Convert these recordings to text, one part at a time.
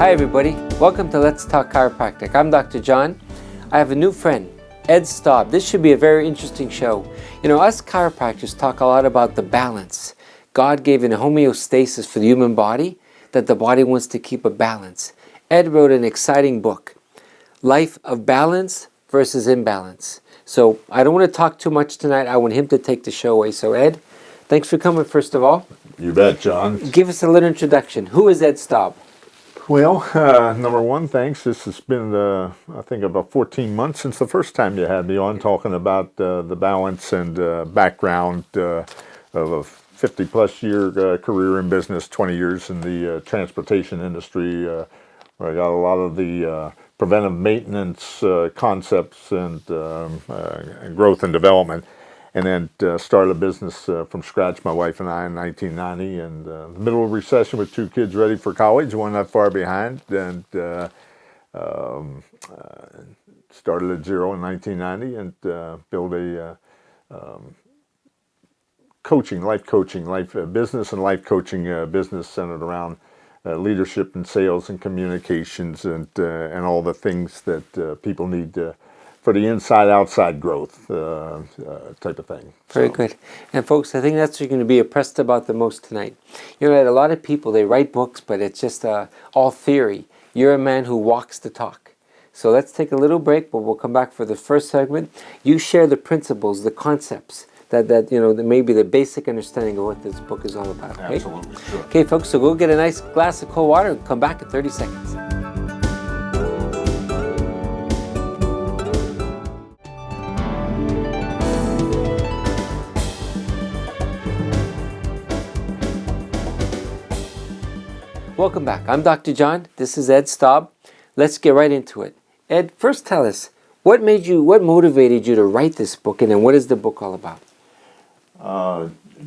Hi everybody, welcome to Let's Talk Chiropractic. I'm Dr. John. I have a new friend, Ed Staub. This should be a very interesting show. You know, us chiropractors talk a lot about the balance. God gave an homeostasis for the human body, that the body wants to keep a balance. Ed wrote an exciting book, Life of Balance versus Imbalance. So I don't want to talk too much tonight. I want him to take the show away. So Ed, thanks for coming first of all. You bet, John. Give us a little introduction. Who is Ed Staub? Well, number one, thanks. This has been, I think, about 14 months since the first time you had me on talking about the balance and background of a 50-plus year career in business, 20 years in the transportation industry, where I got a lot of the preventive maintenance concepts and growth and development. And then started a business from scratch, my wife and I, in 1990, and the middle of recession with two kids ready for college, one not far behind, and started at zero in 1990 and built a life business and life coaching business centered around leadership and sales and communications and all the things that people need for the inside-outside growth type of thing. Very good. And folks, I think that's what you're going to be impressed about the most tonight. You know, a lot of people, they write books, but it's just all theory. You're a man who walks the talk. So let's take a little break, but we'll come back for the first segment. You share the principles, the concepts, that you know, maybe the basic understanding of what this book is all about. Okay? Absolutely, sure. Okay, folks, so go get a nice glass of cold water and come back in 30 seconds. Welcome back. I'm Dr. John. This is Ed Staub. Let's get right into it. Ed, first tell us, what motivated you to write this book, and then what is the book all about?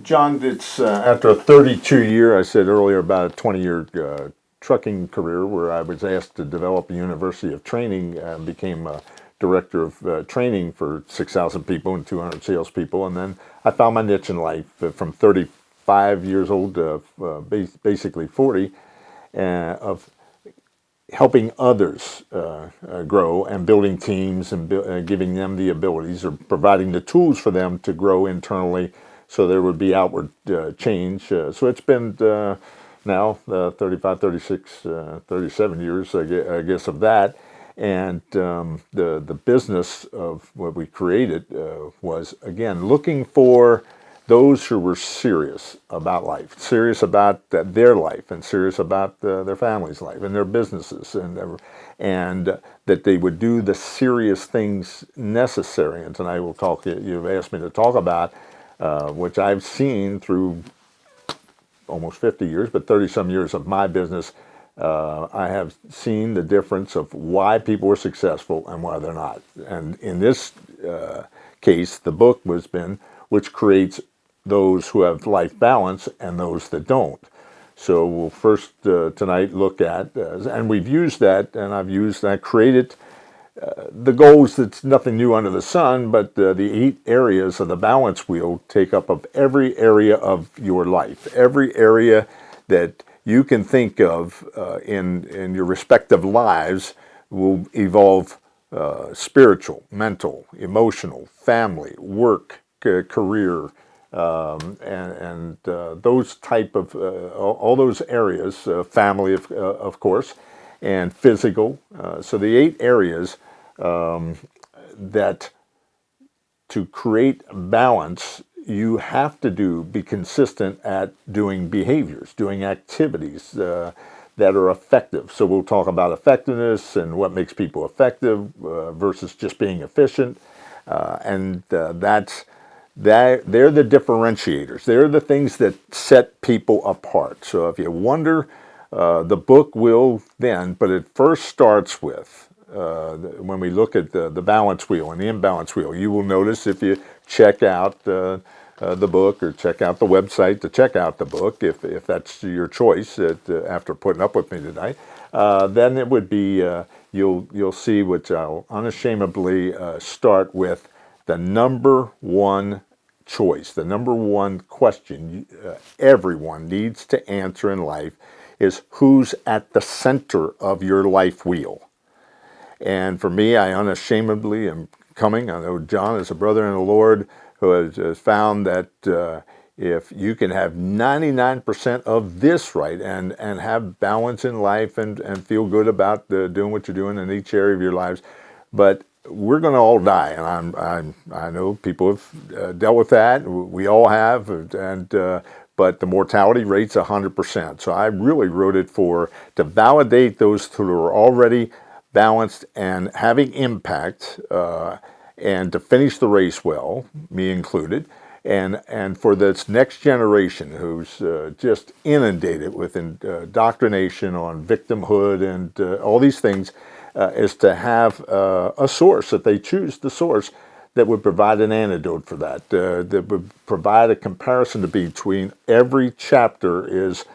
John, it's after a 32-year, I said earlier, about a 20-year trucking career where I was asked to develop a university of training and became a director of training for 6,000 people and 200 salespeople. And then I found my niche in life from 35 years old to basically 40. Of helping others grow and building teams and giving them the abilities or providing the tools for them to grow internally so there would be outward change. So it's been now 35, 36, 37 years, I guess, of that. And the business of what we created was, again, looking for those who were serious about life, serious about their life, and serious about their family's life and their businesses, and that they would do the serious things necessary. And tonight we'll talk. You've asked me to talk about which I've seen through almost 50 years, but 30-some years of my business. I have seen the difference of why people are successful and why they're not. And in this case, the book which creates those who have life balance and those that don't. So we'll first tonight look at, and we've used that, and I created the goals. That's nothing new under the sun, but the 8 areas of the balance wheel take up of every area of your life, every area that you can think of in your respective lives will evolve spiritual, mental, emotional, family, work, career, and those type of all those areas, family of course, and physical. So the 8 areas that to create balance, you have to be consistent at doing behaviors, doing activities that are effective. So we'll talk about effectiveness and what makes people effective versus just being efficient, and they're the differentiators. They're the things that set people apart. So if you wonder, the book will then, but it first starts with, when we look at the balance wheel and the imbalance wheel, you will notice if you check out the book or check out the website to check out the book, if that's your choice after putting up with me tonight, then it would be, you'll see, which I'll unashamedly start with, the number one choice, the number one question everyone needs to answer in life is who's at the center of your life wheel. And for me, I unashamedly am coming. I know John is a brother in the Lord who has found that if you can have 99% of this right and have balance in life and feel good about doing what you're doing in each area of your lives, but we're going to all die, and I know people have dealt with that. We all have, but the mortality rate's 100%. So I really wrote it to validate those who are already balanced and having impact, and to finish the race well, me included, and for this next generation who's just inundated with indoctrination on victimhood and all these things, is to have a source, that they choose the source that would provide an antidote for that, that would provide a comparison between every chapter is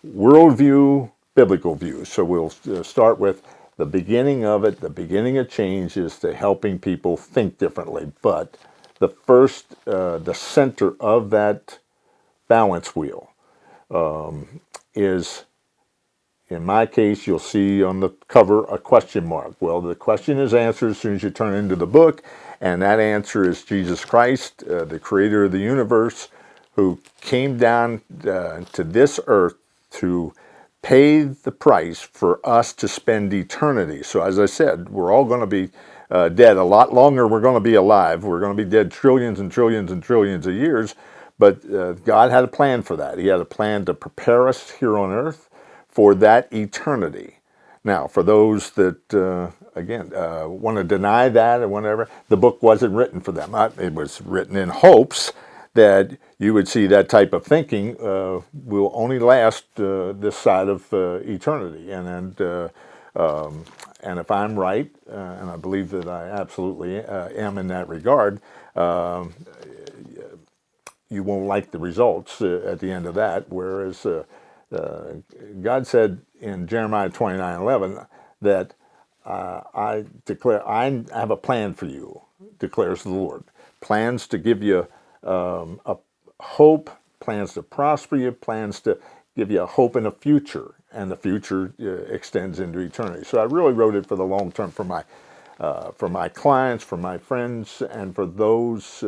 worldview, biblical view. So we'll start with the beginning of it. The beginning of change is to helping people think differently. But the center of that balance wheel is, in my case, you'll see on the cover a question mark. Well, the question is answered as soon as you turn into the book, and that answer is Jesus Christ, the creator of the universe, who came down to this earth to pay the price for us to spend eternity. So as I said, we're all going to be dead a lot longer. We're going to be alive. We're going to be dead trillions and trillions and trillions of years. But God had a plan for that. He had a plan to prepare us here on earth for that eternity. Now, for those that, again, want to deny that or whatever, the book wasn't written for them. It was written in hopes that you would see that type of thinking will only last this side of eternity. And if I'm right, and I believe that I absolutely am in that regard, you won't like the results at the end of that. Whereas God said in Jeremiah 29:11 that I declare, I have a plan for you, declares the Lord. Plans to give you a hope, plans to prosper you, plans to give you a hope in a future, and the future extends into eternity. So I really wrote it for the long term, for my clients, for my friends, and for those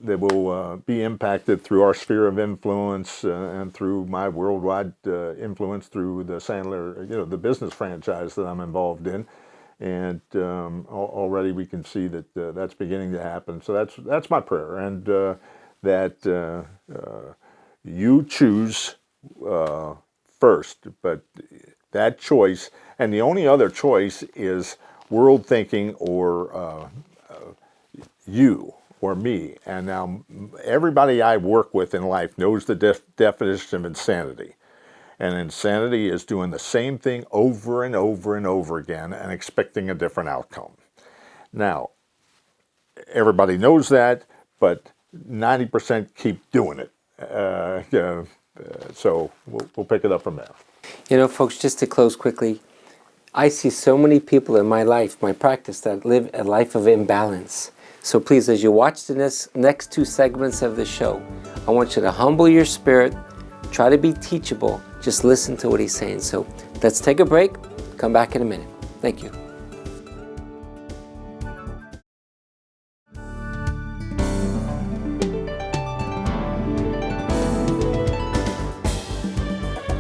that will be impacted through our sphere of influence and through my worldwide influence through the Sandler, the business franchise that I'm involved in. And already we can see that that's beginning to happen. So that's my prayer, and that you choose first, but that choice, and the only other choice is world thinking or you or me. And now everybody I work with in life knows the definition of insanity. And insanity is doing the same thing over and over and over again and expecting a different outcome. Now, everybody knows that, but 90% keep doing it. So we'll pick it up from there. Folks, just to close quickly, I see so many people in my life, my practice, that live a life of imbalance. So please, as you watch the next two segments of the show, I want you to humble your spirit, try to be teachable, just listen to what he's saying. So let's take a break, come back in a minute. Thank you.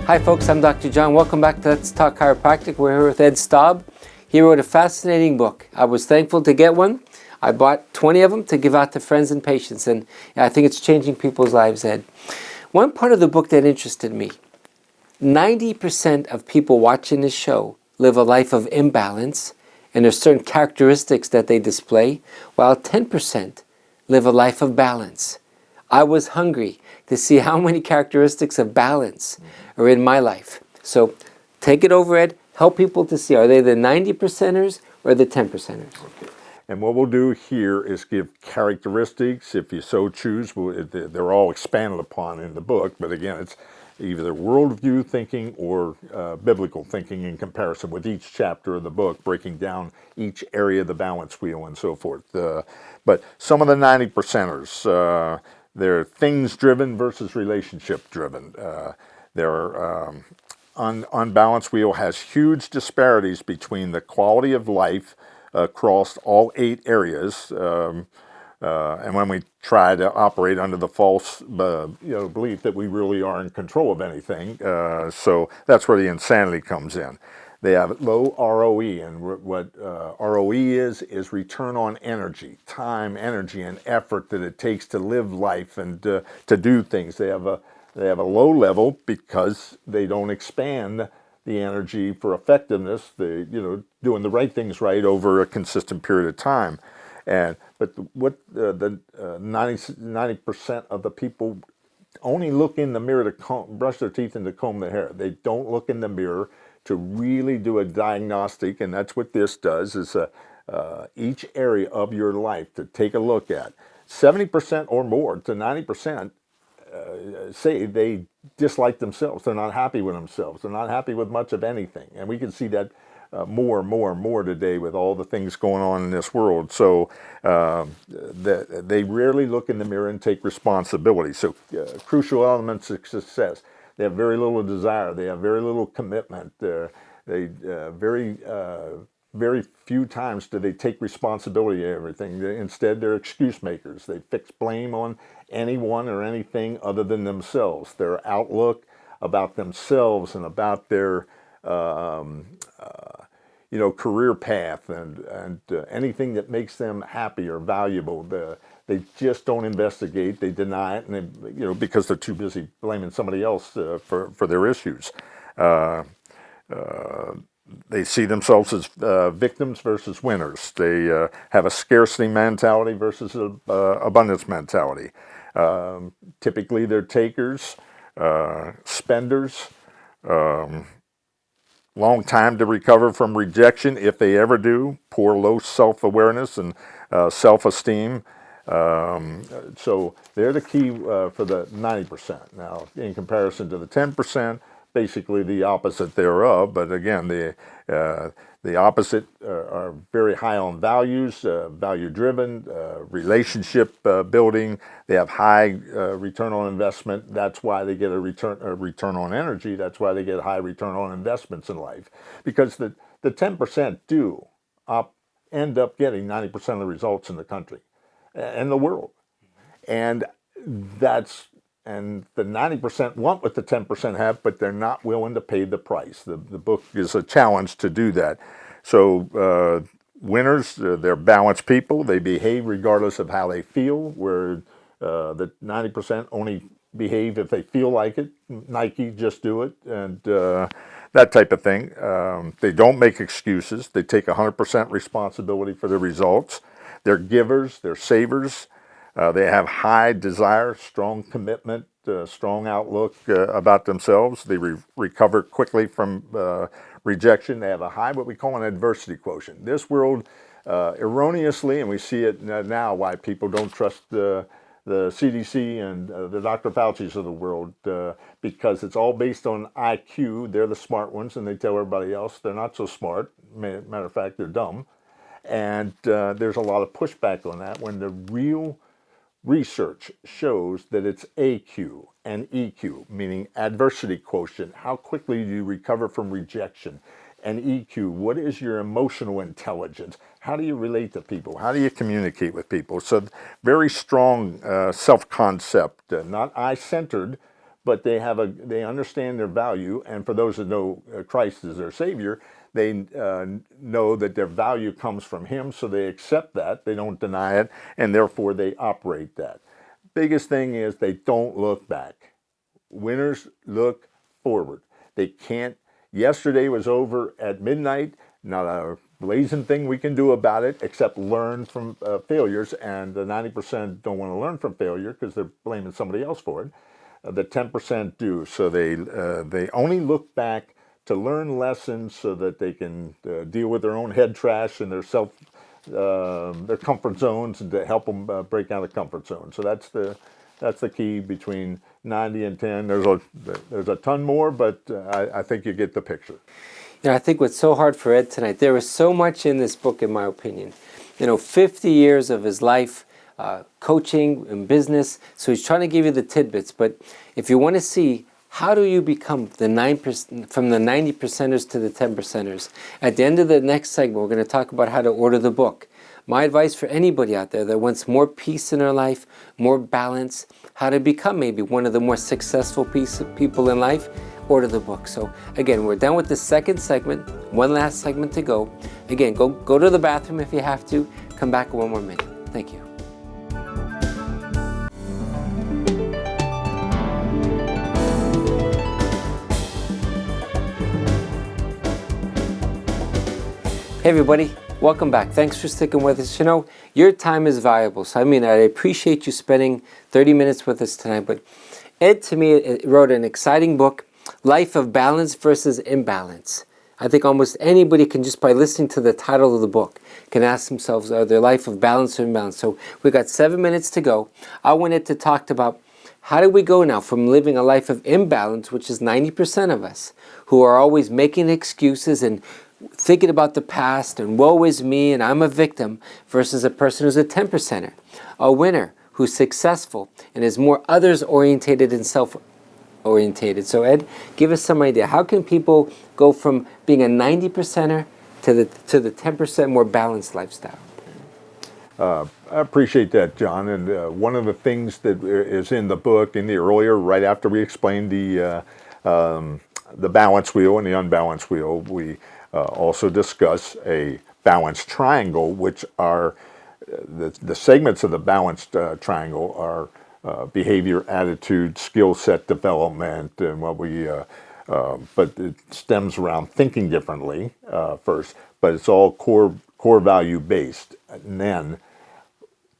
Hi folks, I'm Dr. John. Welcome back to Let's Talk Chiropractic. We're here with Ed Staub. He wrote a fascinating book. I was thankful to get one. I bought 20 of them to give out to friends and patients, and I think it's changing people's lives, Ed. One part of the book that interested me, 90% of people watching this show live a life of imbalance, and there's certain characteristics that they display, while 10% live a life of balance. I was hungry to see how many characteristics of balance are in my life. So take it over, Ed. Help people to see, are they the 90%ers or the 10%ers? Okay. And what we'll do here is give characteristics, if you so choose. They're all expanded upon in the book, but again, it's either worldview thinking or biblical thinking in comparison with each chapter of the book, breaking down each area of the balance wheel and so forth. But some of the 90%ers, they're things driven versus relationship driven. Their unbalanced wheel has huge disparities between the quality of life across all 8 areas. And when we try to operate under the false belief that we really are in control of anything, so that's where the insanity comes in. They have low ROE, and what ROE is return on energy, time, energy, and effort that it takes to live life and to do things. They have a low level because they don't expand the energy for effectiveness. They doing the right things right over a consistent period of time. But what the 90% of the people only look in the mirror to brush their teeth and to comb their hair. They don't look in the mirror to really do a diagnostic, and that's what this does, is each area of your life to take a look at. 70% or more to 90% say they dislike themselves. They're not happy with themselves. They're not happy with much of anything. And we can see that more and more and more today with all the things going on in this world. So they rarely look in the mirror and take responsibility. So crucial elements of success. They have very little desire. They have very little commitment. Very few times do they take responsibility for everything. Instead, they're excuse makers. They fix blame on anyone or anything other than themselves. Their outlook about themselves and about their career path and anything that makes them happy or valuable. They just don't investigate. They deny it, and they, because they're too busy blaming somebody else for their issues. They see themselves as victims versus winners. They have a scarcity mentality versus an abundance mentality. Typically, they're takers, spenders. Long time to recover from rejection, if they ever do. Poor, low self-awareness and self-esteem. So they're the key for the 90%. Now, in comparison to the 10%, basically the opposite thereof. But again, the opposite are very high on values, value-driven, relationship building. They have high return on investment. That's why they get a return on energy. That's why they get high return on investments in life. Because the 10% do end up getting 90% of the results in the country and the world. And the 90% want what the 10% have, but they're not willing to pay the price. The book is a challenge to do that. So winners, they're balanced people. They behave regardless of how they feel, where the 90% only behave if they feel like it. Nike, just do it, and that type of thing. They don't make excuses. They take 100% responsibility for the results. They're givers. They're savers. They have high desire, strong commitment, strong outlook about themselves. They recover quickly from rejection. They have a high, what we call an adversity quotient. This world, erroneously, and we see it now, why people don't trust the CDC and the Dr. Fauci's of the world, because it's all based on IQ. They're the smart ones, and they tell everybody else they're not so smart. Matter of fact, they're dumb. And there's a lot of pushback on that when the real research shows that it's AQ and EQ, meaning adversity quotient. How quickly do you recover from rejection? And EQ, what is your emotional intelligence? How do you relate to people? How do you communicate with people? So very strong self-concept, not I-centered, but they understand their value. And for those that know Christ as their Savior, they know that their value comes from Him, so they accept that. They don't deny it, and therefore they operate that. Biggest thing is they don't look back. Winners look forward. They can't. Yesterday was over at midnight. Not a blazing thing we can do about it except learn from failures, and the 90% don't want to learn from failure because they're blaming somebody else for it. The 10% do, so they only look back to learn lessons so that they can deal with their own head trash and their comfort zones, and to help them break out of comfort zones. So that's the key between 90 and 10. There's a ton more, but I think you get the picture. I think what's so hard for Ed tonight, there was so much in this book, in my opinion. 50 years of his life, coaching and business. So he's trying to give you the tidbits. But if you want to see How do you become the 9% from the 90 percenters to the 10 percenters? At the end of the next segment, we're going to talk about how to order the book. My advice for anybody out there that wants more peace in their life, more balance, how to become maybe one of the more successful people in life, order the book. So again, we're done with the second segment. One last segment to go. Again, go to the bathroom if you have to. Come back in 1 more minute. Thank you. Hey everybody, welcome back. Thanks for sticking with us. You know, your time is valuable. So I appreciate you spending 30 minutes with us tonight. But Ed, to me, wrote an exciting book, Life of Balance versus Imbalance. I think almost anybody can, just by listening to the title of the book, can ask themselves, are their life of balance or imbalance? So we've got 7 minutes to go. I wanted to talk about how do we go now from living a life of imbalance, which is 90% of us, who are always making excuses and thinking about the past and woe is me and I'm a victim, versus a person who's a 10 percenter, a winner who's successful and is more others orientated and self orientated. So Ed, give us some idea. How can people go from being a 90 percenter to the 10% more balanced lifestyle? I appreciate that, John. And one of the things that is in the book, in the earlier, right after we explained the balance wheel and the unbalanced wheel, we also discuss a balanced triangle, which are the segments of the balanced triangle are behavior, attitude, skill set development, and but it stems around thinking differently first, but it's all core value based. And then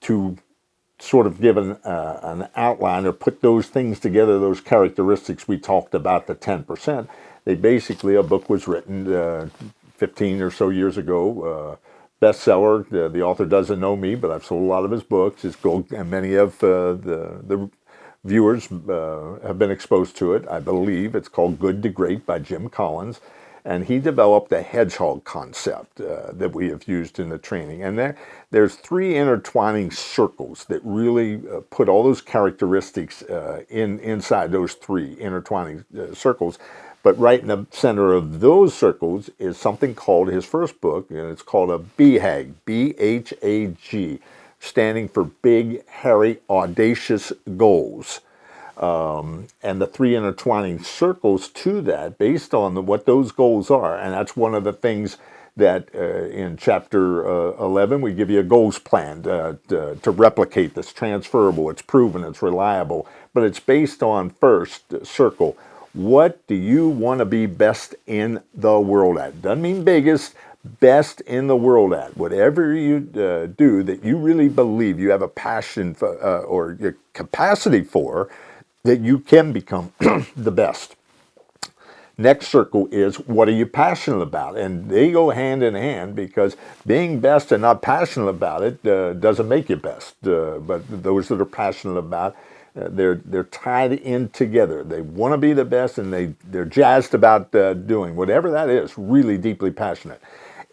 to sort of give an outline or put those things together, those characteristics we talked about, the 10%, a book was written 15 or so years ago, bestseller. The author doesn't know me, but I've sold a lot of his books. And many of the viewers have been exposed to it, I believe. It's called Good to Great by Jim Collins. And he developed a hedgehog concept that we have used in the training. And there's 3 intertwining circles that really put all those characteristics inside those 3 intertwining circles. But right in the center of those circles is something called, his first book, and it's called a BHAG, B-H-A-G, standing for Big, Hairy, Audacious Goals. And the 3 intertwining circles to that, based on what those goals are, and that's one of the things that in chapter 11 we give you a goals plan to replicate that's transferable, it's proven, it's reliable, but it's based on first circle. What do you want to be best in the world at? Doesn't mean biggest, best in the world at. Whatever you do that you really believe you have a passion for, or your capacity for, that you can become the best. Next circle is, what are you passionate about? And they go hand in hand, because being best and not passionate about it doesn't make you best. But those that are passionate about, they're tied in together. They want to be the best, and they're jazzed about doing whatever that is, really deeply passionate.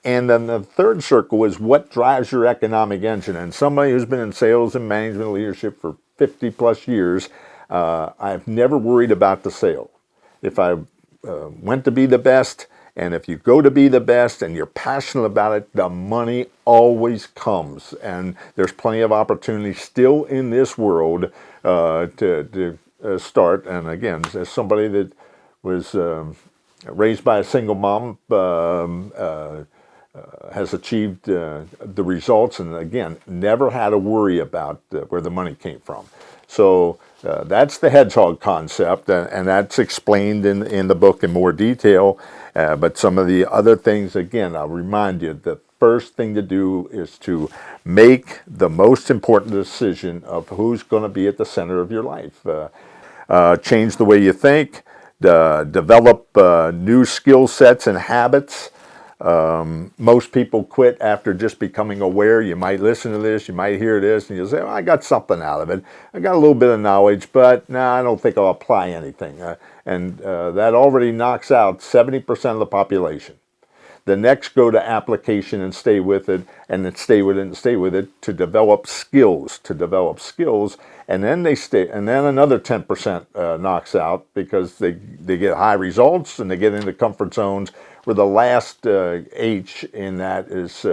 And then the third circle is what drives your economic engine. And somebody who's been in sales and management leadership for 50 plus years, I've never worried about the sale. If I went to be the best, and if you go to be the best and you're passionate about it, the money always comes. And there's plenty of opportunity still in this world to start. And again, as somebody that was raised by a single mom, has achieved the results, and again, never had to worry about where the money came from. So that's the hedgehog concept, and that's explained in the book in more detail. But some of the other things, again, I'll remind you, the first thing to do is to make the most important decision of who's going to be at the center of your life. Change the way you think, develop new skill sets and habits. Most people quit after just becoming aware. You might listen to this, you might hear this, and you'll say, I got something out of it. I got a little bit of knowledge, but I don't think I'll apply anything. And that already knocks out 70% of the population. The next go to application and stay with it, and then stay with it and stay with it to develop skills, and then they stay, and then another 10% knocks out because they get high results and they get into comfort zones. Where the last H in that is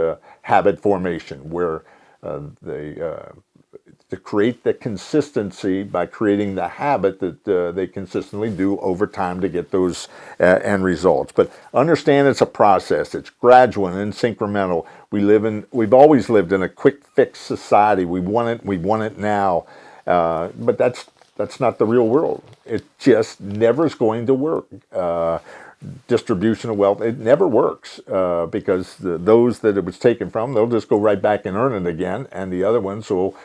habit formation, where they to create the consistency by creating the habit that they consistently do over time to get those end results. But understand it's a process. It's gradual and it's incremental. We've always lived in a quick fix society. We want it now. But that's not the real world. It just never is going to work. Distribution of wealth, it never works because those that it was taken from, they'll just go right back and earn it again, and the other ones will,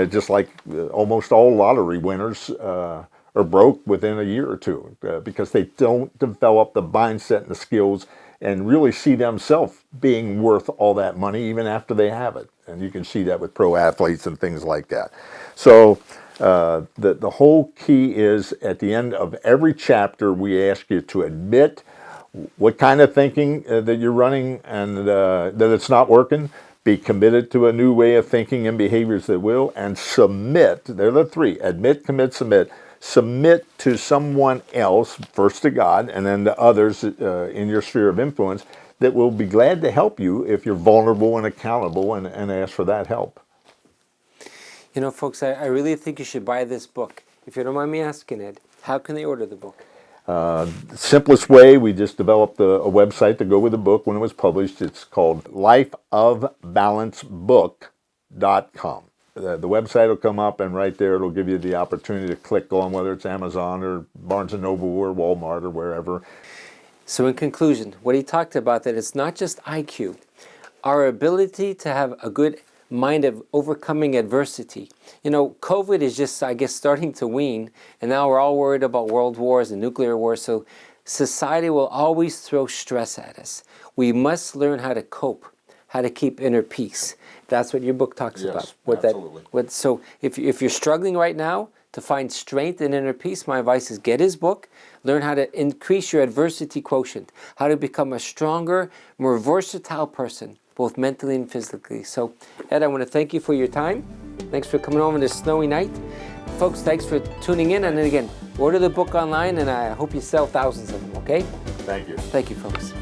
just like almost all lottery winners, are broke within a year or two because they don't develop the mindset and the skills and really see themselves being worth all that money even after they have it. And you can see that with pro athletes and things like that. So the whole key is at the end of every chapter, we ask you to admit what kind of thinking that you're running and that it's not working. Be committed to a new way of thinking and behaviors that will, and submit. They're the three: admit, commit, submit. Submit to someone else, first to God, and then to others in your sphere of influence that will be glad to help you if you're vulnerable and accountable and ask for that help. You know, folks, I really think you should buy this book. If you don't mind me asking, Ed, how can they order the book? Simplest way, we just developed a website to go with the book when it was published. It's called lifeofbalancebook.com. The website will come up, and right there it'll give you the opportunity to click on whether it's Amazon or Barnes & Noble or Walmart or wherever. So in conclusion, what he talked about, that it's not just IQ. Our ability to have a good mind of overcoming adversity. You know, COVID is just, I guess, starting to wane, and now we're all worried about world wars and nuclear wars, so society will always throw stress at us. We must learn how to cope, how to keep inner peace. That's what your book talks about. Absolutely. So if you're struggling right now to find strength and inner peace, my advice is get his book, learn how to increase your adversity quotient, how to become a stronger, more versatile person, both mentally and physically. So, Ed, I want to thank you for your time. Thanks for coming over this snowy night. Folks, thanks for tuning in. And then again, order the book online, and I hope you sell thousands of them, okay? Thank you. Thank you, folks.